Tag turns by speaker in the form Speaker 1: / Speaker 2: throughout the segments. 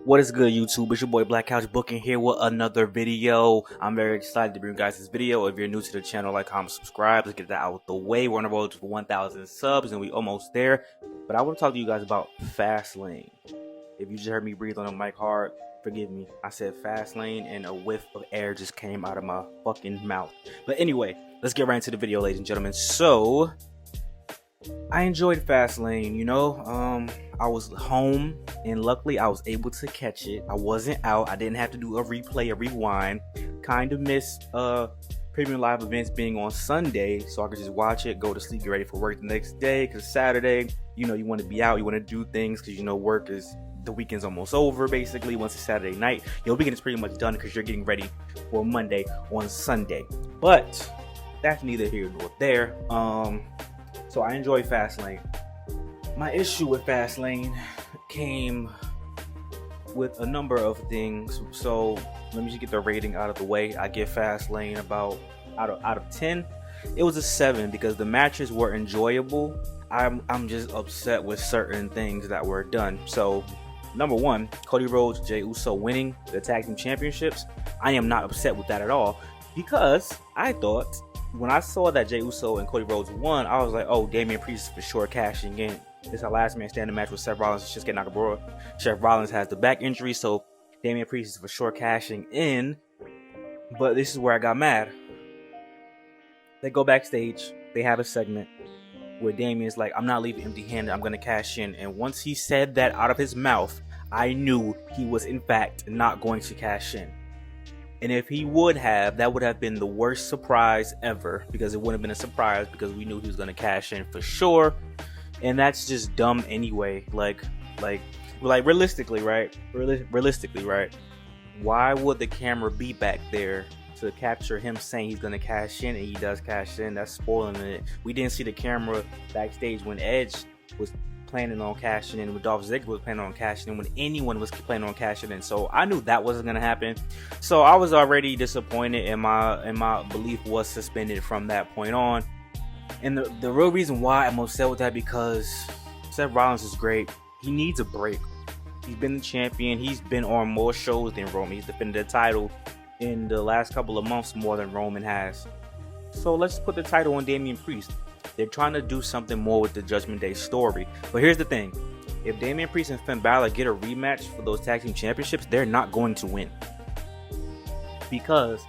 Speaker 1: What is good, YouTube? It's your boy Black Couch Booking here with another video. I'm very excited to bring you guys this video. If you're new to the channel, like, comment, subscribe. Let's get that out of the way. We're on the road to 1,000 subs and we almost there. But I want to talk to you guys about Fastlane. If you just heard me breathe on the mic hard, forgive me. I said Fastlane and a whiff of air just came out of my fucking mouth. But anyway, let's get right into the video, ladies and gentlemen. So, I enjoyed Fastlane, you know. I was home and luckily I was able to catch it. I wasn't out. I didn't have to do a replay, a rewind. Kind of missed premium live events being on Sunday, so I could just watch it, go to sleep, get ready for work the next day. Because Saturday, you know, you want to be out, you want to do things because you know work is, the weekend's almost over basically. Once it's Saturday night, your weekend is pretty much done because you're getting ready for Monday on Sunday. But that's neither here nor there. So I enjoy Fastlane. My issue with Fastlane came with a number of things. So let me just get the rating out of the way. I give Fastlane about out of 10. It was a 7 because the matches were enjoyable. I'm just upset with certain things that were done. So number one, Cody Rhodes, Jey Uso winning the tag team championships. I am not upset with that at all because I thought when I saw that Jey Uso and Cody Rhodes won, I was like, oh, Damian Priest is for sure cashing in. It's a last man standing match with Seth Rollins and Shinsuke Nakamura. Seth Rollins has the back injury, so Damian Priest is for sure cashing in. But this is where I got mad. They go backstage. They have a segment where Damian's like, I'm not leaving empty-handed. I'm going to cash in. And once he said that out of his mouth, I knew he was, in fact, not going to cash in. And if he would have, that would have been the worst surprise ever, because it wouldn't have been a surprise because we knew he was going to cash in for sure. And that's just dumb anyway. Like realistically, right? Realistically, right? Why would the camera be back there to capture him saying he's going to cash in and he does cash in? That's spoiling it. We didn't see the camera backstage when Edge was planning on cashing in, when Dolph Ziggler was planning on cashing in, when anyone was planning on cashing in. So I knew that wasn't gonna happen. So I was already disappointed, and my belief was suspended from that point on. And the real reason why I'm upset with that, because Seth Rollins is great. He needs a break. He's been the champion. He's been on more shows than Roman. He's defended the title in the last couple of months more than Roman has. So let's put the title on Damian Priest. They're trying to do something more with the Judgment Day story. But here's the thing. If Damian Priest and Finn Balor get a rematch for those tag team championships, they're not going to win. Because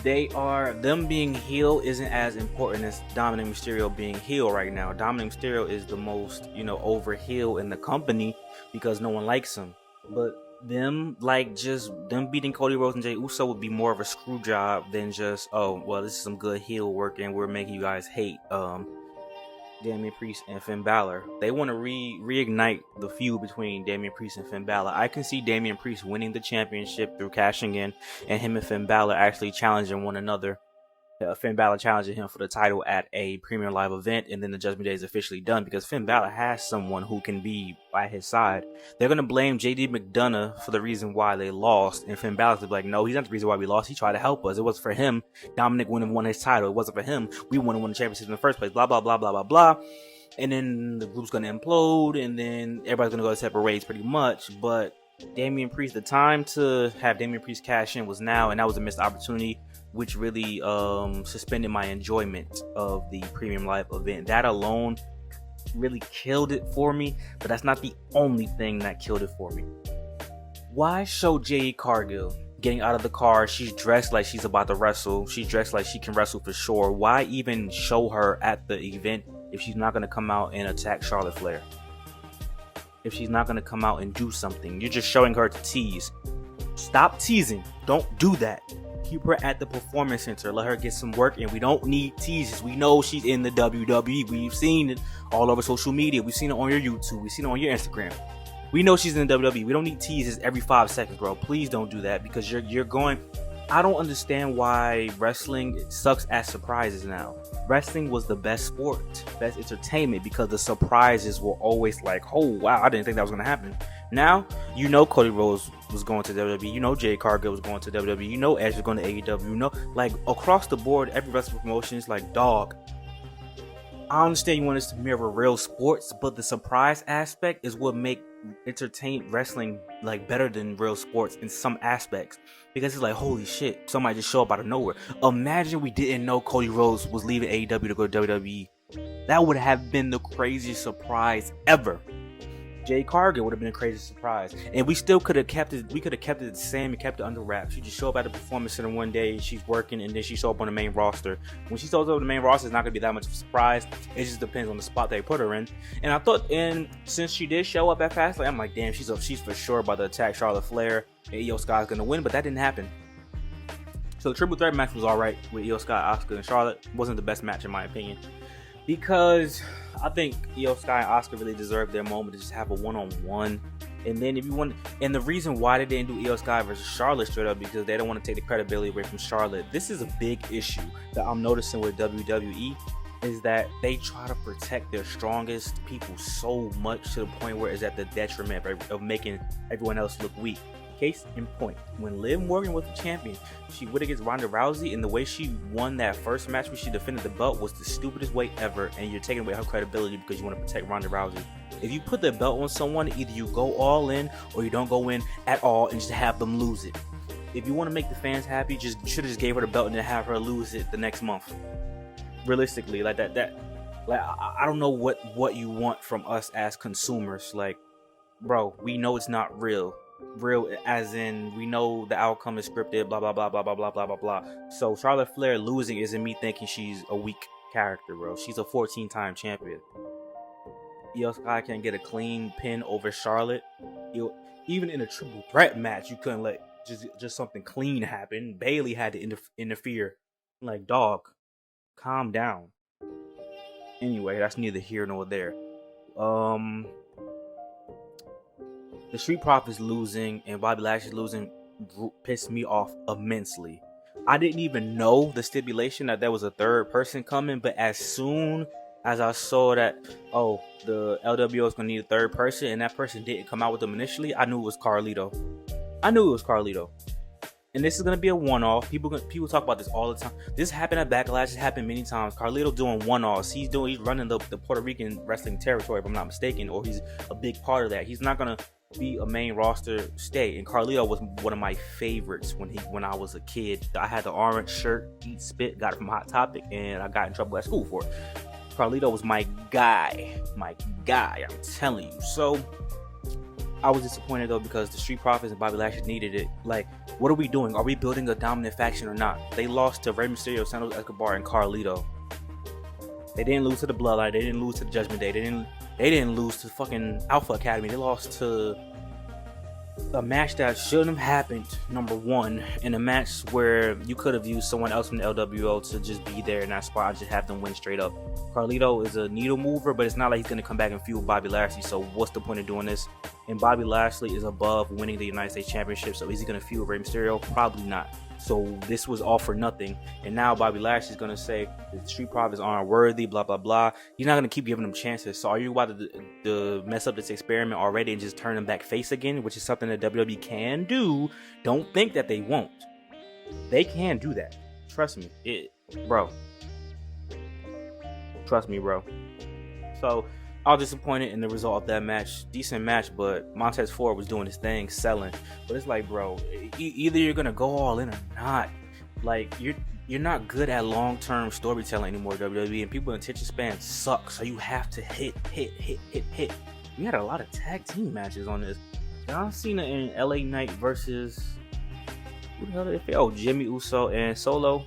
Speaker 1: them being heel isn't as important as Dominic Mysterio being heel right now. Dominic Mysterio is the most, over heel in the company because no one likes him. But them beating Cody Rhodes and Jey Uso would be more of a screw job than just, oh, well, this is some good heel work and we're making you guys hate Damian Priest and Finn Balor. They want to reignite the feud between Damian Priest and Finn Balor. I can see Damian Priest winning the championship through cashing in, and him and Finn Balor actually challenging one another. Finn Balor challenging him for the title at a premium live event, and then the Judgment Day is officially done because Finn Balor has someone who can be by his side. They're going to blame JD McDonough for the reason why they lost, and Finn Balor's like, no, he's not the reason why we lost. He tried to help us. It was for him. Dominic wouldn't have won his title. It wasn't for him. We wouldn't have won the championship in the first place. Blah, blah, blah, blah, blah, blah. And then the group's going to implode, and then everybody's going to go to separate ways pretty much. But Damian Priest, the time to have Damian Priest cash in was now, and that was a missed opportunity, which really suspended my enjoyment of the premium live event. That alone really killed it for me, but that's not the only thing that killed it for me. Why show Jade Cargill getting out of the car? She's dressed like she's about to wrestle. She's dressed like she can wrestle for sure. Why even show her at the event if she's not going to come out and attack Charlotte Flair? If she's not going to come out and do something, you're just showing her to tease. Stop teasing. Don't do that. Keep her at the Performance Center. Let her get some work, and we don't need teases. We know she's in the WWE. We've seen it all over social media. We've seen it on your YouTube. We've seen it on your Instagram. We know she's in the WWE. We don't need teases every 5 seconds, bro. Please don't do that, because you're going. I don't understand why wrestling sucks at surprises now. Wrestling was the best sport, best entertainment, because the surprises were always like, oh wow, I didn't think that was gonna happen. Now, you know Cody Rhodes was going to WWE, you know Jade Cargill was going to WWE, you know Edge was going to AEW, you know, like across the board, every wrestling promotion is like, dog, I understand you want us to mirror real sports, but the surprise aspect is what make entertain wrestling like better than real sports in some aspects, because it's like, holy shit, somebody just show up out of nowhere. Imagine we didn't know Cody Rhodes was leaving AEW to go to WWE. That would have been the craziest surprise ever. Jay Cargill would have been a crazy surprise, and we still could have kept it. We could have kept it the same and kept it under wraps. She just show up at the Performance Center one day, she's working, and then she show up on the main roster. When she shows up on the main roster, it's not gonna be that much of a surprise. It just depends on the spot they put her in. And I thought, and since she did show up at Fastlane, I'm like, damn, she's for sure about to attack Charlotte Flair, and Io Sky's gonna win, but that didn't happen. So the triple threat match was all right with Io Sky, Asuka, and Charlotte. It wasn't the best match in my opinion, because I think Io Sky and Asuka really deserved their moment to just have a one-on-one. And then if you want, and the reason why they didn't do Io Sky versus Charlotte straight up, because they don't want to take the credibility away from Charlotte. This is a big issue that I'm noticing with WWE, is that they try to protect their strongest people so much to the point where it's at the detriment of making everyone else look weak. Case in point, when Liv Morgan was the champion, she went against Ronda Rousey, and the way she won that first match where she defended the belt was the stupidest way ever, and you're taking away her credibility because you want to protect Ronda Rousey. If you put the belt on someone, either you go all in or you don't go in at all and just have them lose it. If you want to make the fans happy, should have just gave her the belt and then have her lose it the next month. Realistically, like that like I don't know what you want from us as consumers. Like, bro, we know it's not real as in we know the outcome is scripted, blah blah blah blah blah blah blah blah blah. So Charlotte Flair losing isn't me thinking she's a weak character, bro. She's a 14-time champion. Io Sky can't get a clean pin over Charlotte. Even in a triple threat match, you couldn't let just something clean happen. Bayley had to interfere. Like, dog, calm down. Anyway, that's neither here nor there. The Street Profits losing and Bobby Lashley losing pissed me off immensely. I didn't even know the stipulation that there was a third person coming, but as soon as I saw that, oh, the LWO is going to need a third person, and that person didn't come out with them initially, I knew it was Carlito. And this is going to be a one-off. People talk about this all the time. This happened at Backlash. This happened many times. Carlito doing one-offs. He's running the Puerto Rican wrestling territory, if I'm not mistaken, or he's a big part of that. He's not going to be a main roster stay. And Carlito was one of my favorites when I was a kid. I had the orange shirt, Eat Spit, got it from Hot Topic, and I got in trouble at school for it. Carlito was my guy, I'm telling you. So I was disappointed though, because the Street Profits and Bobby Lashley needed it. Like, what are we doing? Are we building a dominant faction or not? They lost to Rey Mysterio, Santos Escobar, and Carlito. They didn't lose to the Bloodline. They didn't lose to the Judgment Day. They didn't lose to fucking Alpha Academy. They lost to a match that shouldn't have happened, number one, in a match where you could have used someone else from the LWO to just be there in that spot and just have them win straight up. Carlito is a needle mover, but it's not like he's going to come back and feud Bobby Lashley, so what's the point of doing this? And Bobby Lashley is above winning the United States Championship, so is he going to feud Rey Mysterio? Probably not. So this was all for nothing, and now Bobby Lashley's going to say the Street Profits aren't worthy, blah blah blah. You're not going to keep giving them chances. So are you about to mess up this experiment already and just turn them back face again, which is something that WWE can do? Don't think that they won't. They can do that. Trust me, bro. Trust me, bro. So I was disappointed in the result of that match. Decent match, but Montez Ford was doing his thing, selling. But it's like, bro, either you're gonna go all in or not. Like, you're not good at long-term storytelling anymore, WWE, and people in attention span suck. So you have to hit. We had a lot of tag team matches on this. John Cena and LA Knight versus who the hell did they play? Oh, Jimmy Uso and Solo.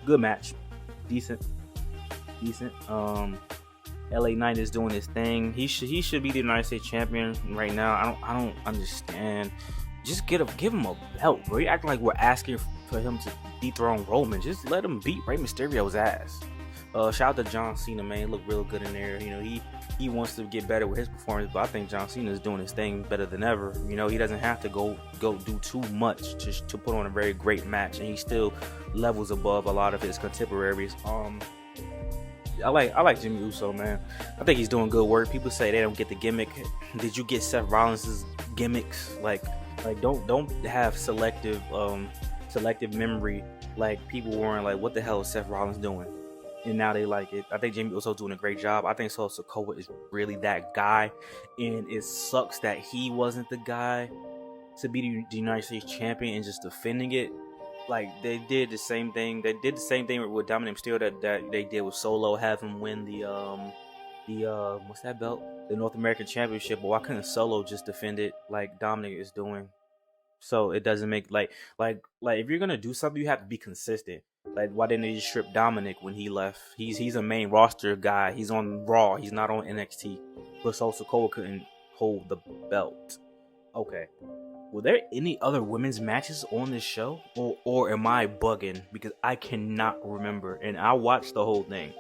Speaker 1: Good match. Decent. LA Knight is doing his thing. He should be the United States champion right now. I don't understand. Just give him a belt, bro. You act like we're asking for him to dethrone Roman. Just let him beat Rey Mysterio's ass. Shout out to John Cena, man. He looked real good in there. You know, he wants to get better with his performance, but I think John Cena is doing his thing better than ever. You know, he doesn't have to go do too much to put on a very great match, and he still levels above a lot of his contemporaries. I like Jimmy Uso, man. I think he's doing good work. People say they don't get the gimmick. Did you get Seth Rollins' gimmicks? Like don't have selective memory. Like, people weren't like, what the hell is Seth Rollins doing? and now they like it. I think Jamie Uso's doing a great job. I think Solo Sikoa is really that guy, and it sucks that he wasn't the guy to be the United States champion and just defending it. Like they did the same thing. They did the same thing with Dominic Mysterio that they did with Solo, have him win the what's that belt? The North American Championship. But why couldn't Solo just defend it like Dominic is doing? So it doesn't make like if you're gonna do something, you have to be consistent. Like why didn't they just strip Dominic when he left? He's a main roster guy. He's on Raw. He's not on NXT. But Solo Sikoa couldn't hold the belt. Okay. Were there any other women's matches on this show, or am I bugging? Because I cannot remember, and I watched the whole thing.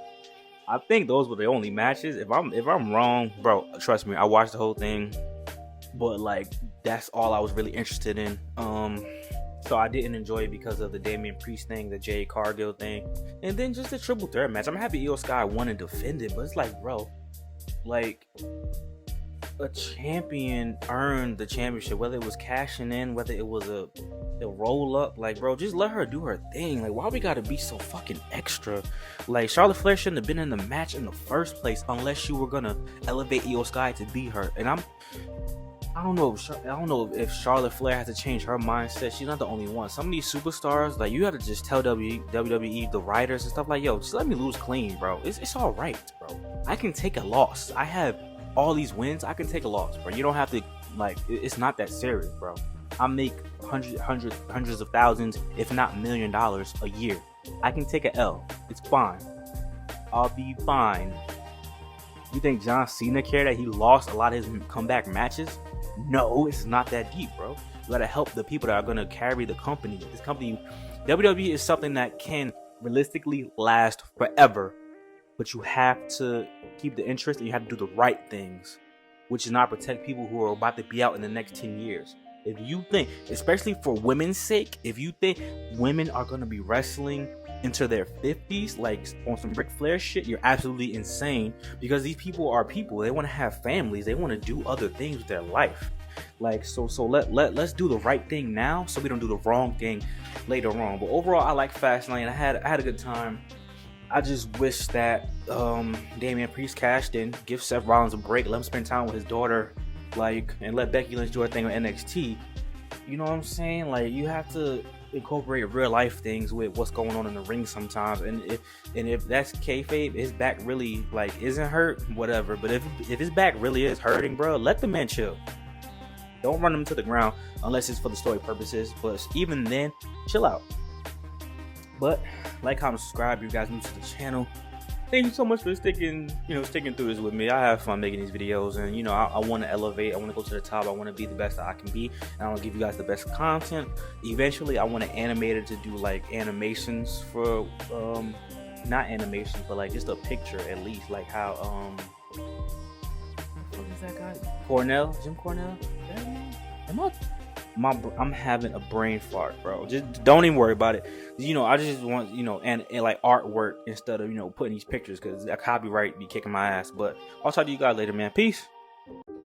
Speaker 1: I think those were the only matches. If I'm wrong, bro, trust me, I watched the whole thing. But like that's all I was really interested in. So I didn't enjoy it because of the Damian Priest thing, the Jade Cargill thing, and then just the triple threat match. I'm happy Io Sky won and defended, but it's like, bro, like a champion earned the championship, whether it was cashing in, whether it was a roll up. Like, bro, just let her do her thing. Like, why we gotta be so fucking extra? Like, Charlotte Flair shouldn't have been in the match in the first place unless you were gonna elevate Io Sky to beat her. And I don't know if Charlotte Flair has to change her mindset. She's not the only one. Some of these superstars, like, you have to just tell WWE, the writers and stuff, like, yo, just let me lose clean, bro. It's all right, bro. I can take a loss. I have all these wins. I can take a loss, bro. You don't have to, like, it's not that serious, bro. I make hundreds of thousands, if not $1 million a year. I can take an L. It's fine. I'll be fine. You think John Cena cared that he lost a lot of his comeback matches? No, it's not that deep, bro. You gotta help the people that are gonna carry the company. This company, WWE, is something that can realistically last forever, but you have to keep the interest and you have to do the right things, which is not protect people who are about to be out in the next 10 years. If you think, especially for women's sake, if you think women are gonna be wrestling into their 50s, like on some Ric Flair shit, you're absolutely insane, because these people are people. They want to have families. They want to do other things with their life. Like, so let's do the right thing now so we don't do the wrong thing later on. But overall, I like Fastlane. I had a good time. I just wish that Damian Priest cashed in, give Seth Rollins a break, let him spend time with his daughter, like, and let Becky Lynch do her thing on NXT. You know what I'm saying? Like, you have to incorporate real life things with what's going on in the ring sometimes. And if that's kayfabe, his back really like isn't hurt, whatever. But if his back really is hurting, bro, let the man chill. Don't run him to the ground unless it's for the story purposes. But even then, chill out. But like, comment, subscribe. You guys new to the channel. Thank you so much for sticking through this with me. I have fun making these videos, and I want to elevate. I want to go to the top. I want to be the best that I can be, and I want to give you guys the best content. Eventually, I want to animate it to do like animations for not animations, but like just a picture at least, like how what is that guy? Jim Cornell? I'm having a brain fart, bro. Just don't even worry about it. I just want, and like artwork instead of, putting these pictures, because that copyright be kicking my ass. But I'll talk to you guys later, man. Peace.